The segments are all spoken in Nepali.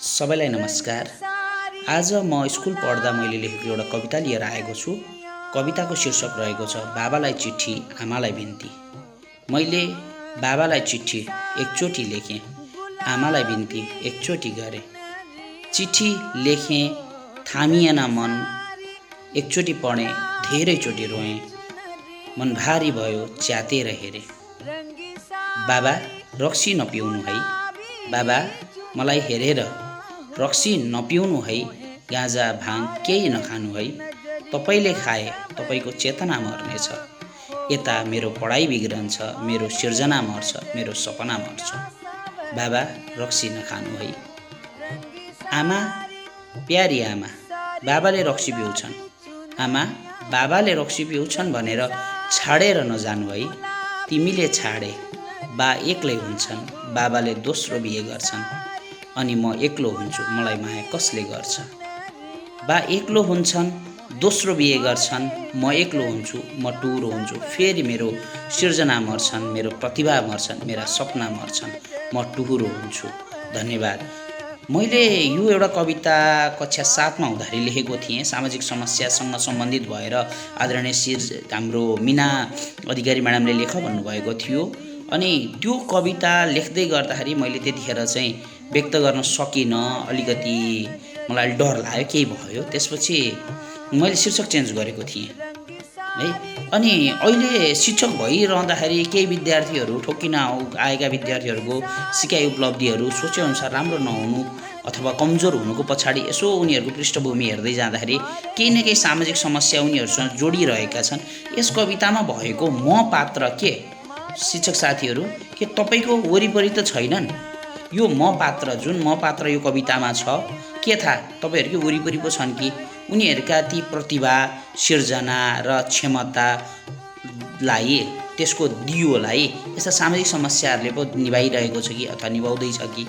सबैलाई नमस्कार। आज म स्कुल पढ्दा मैले लेखेको एउटा कविता लिएर आएको छु। कविताको शीर्षक रहेको छ बाबालाई चिठी आमालाई बिन्ती। मैले बाबालाई चिठी एकचोटि लेखेँ, आमालाई बिन्ती एकचोटि गरेँ। चिठी लेखेँ थामिएन मन, एकचोटि पढेँ धेरैचोटि रोएँ। मन भारी भयो च्यातेर हेरेँ। बाबा रक्सी नपिउनु है, बाबा मलाई हेरेर रक्सी नपिउनु है, गाँजा भाङ केही नखानु है। तपाईँले खाए तपाईँको चेतना मर्नेछ। यता मेरो पढाइ बिग्रन्छ, मेरो सिर्जना मर्छ, मेरो सपना मर्छ। बाबा रक्सी नखानु है। आमा प्यारी आमा, बाबाले रक्सी पिउँछन्। आमा बाबाले रक्सी पिउँछन् भनेर छाडेर नजानु है। तिमीले छाडे बा एक्लै हुन्छन्, बाबाले दोस्रो बिहे गर्छन्। अनि म एक्लो हुन्छु, मलाई माया कसले गर्छ। बा एक्लो हुन्छन्, दोस्रो बिहे गर्छन्, म एक्लो हुन्छु, म टुरो हुन्छु। फेरि मेरो सिर्जना मर्छन्, मेरो प्रतिभा मर्छन्, मेरा सपना मर्छन्, म टुहुरो हुन्छु। धन्यवाद। मैले यो एउटा कविता कक्षा 7 मा हुँदाखेरि लेखेको थिएँ। सामाजिक समस्यासँग सम्बन्धित भएर आदरणीय हाम्रो मीना अधिकारी म्याडमले लेख भन्नुभएको थियो। अनि त्यो कविता लेख्दै गर्दाखेरि मैले त्यतिखेर चाहिँ व्यक्त गर्न सकिनँ। अलिकति मलाई डर लाग्यो, केही भयो। त्यसपछि मैले शीर्षक चेन्ज गरेको थिएँ है। अनि अहिले शिक्षक भइरहँदाखेरि केही विद्यार्थीहरू ठोकिन आएका विद्यार्थीहरूको सिकाइ उपलब्धिहरू सोचेअनुसार राम्रो नहुनु अथवा कमजोर हुनुको पछाडि यसो उनीहरूको पृष्ठभूमि हेर्दै जाँदाखेरि केही न केही सामाजिक समस्या उनीहरूसँग जोडिरहेका छन्। यस कवितामा भएको म पात्र के, शिक्षक साथीहरू, के तपाईँको वरिपरि त छैनन्? यो म पात्र, जुन म पात्र यो कवितामा छ, के थाहा तपाईँहरूकै वरिपरि पो छन् कि? उनीहरूका ती प्रतिभा, सिर्जना र क्षमतालाई, त्यसको दियोलाई यस्ता सामाजिक समस्याहरूले पो निभाइरहेको छ कि अथवा निभाउँदैछ कि?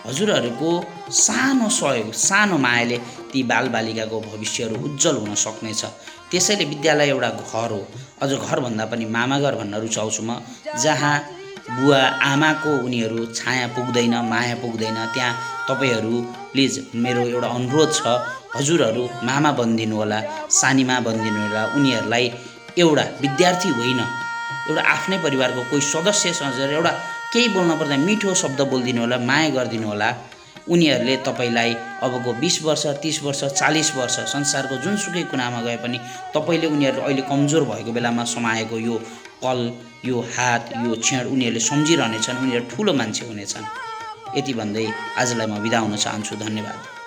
हजुरहरूको सानो सहयोग, सानो मायाले ती बालबालिकाको भविष्यहरू उज्जवल हुन सक्नेछ। त्यसैले विद्यालय एउटा घर हो, अझ घरभन्दा पनि मामाघर भन्न रुचाउँछु म, जहाँ बुवा आमाको उनीहरू छाया पुग्दैन, माया पुग्दैन। त्यहाँ तपाईँहरू प्लिज, मेरो एउटा अनुरोध छ, हजुरहरू मामा बनिदिनु होला, सानीमा बनिदिनु होला। उनीहरूलाई एउटा विद्यार्थी होइन, एउटा आफ्नै परिवारको कोही सदस्य सजेर एउटा केही बोल्न पर्दा मिठो शब्द बोलिदिनु होला, माया गरिदिनु होला। उनीहरूले तपाईँलाई अबको 20 वर्ष, 30 वर्ष, 40 वर्ष संसारको जुनसुकै कुनामा गए पनि तपाईँले उनीहरू अहिले कमजोर भएको बेलामा समाएको यो कल, यो हात, यो छेड उनीहरूले सम्झिरहनेछन्। उनीहरू ठुलो मान्छे हुनेछन्। यति भन्दै आजलाई म बिदा हुन चाहन्छु। धन्यवाद।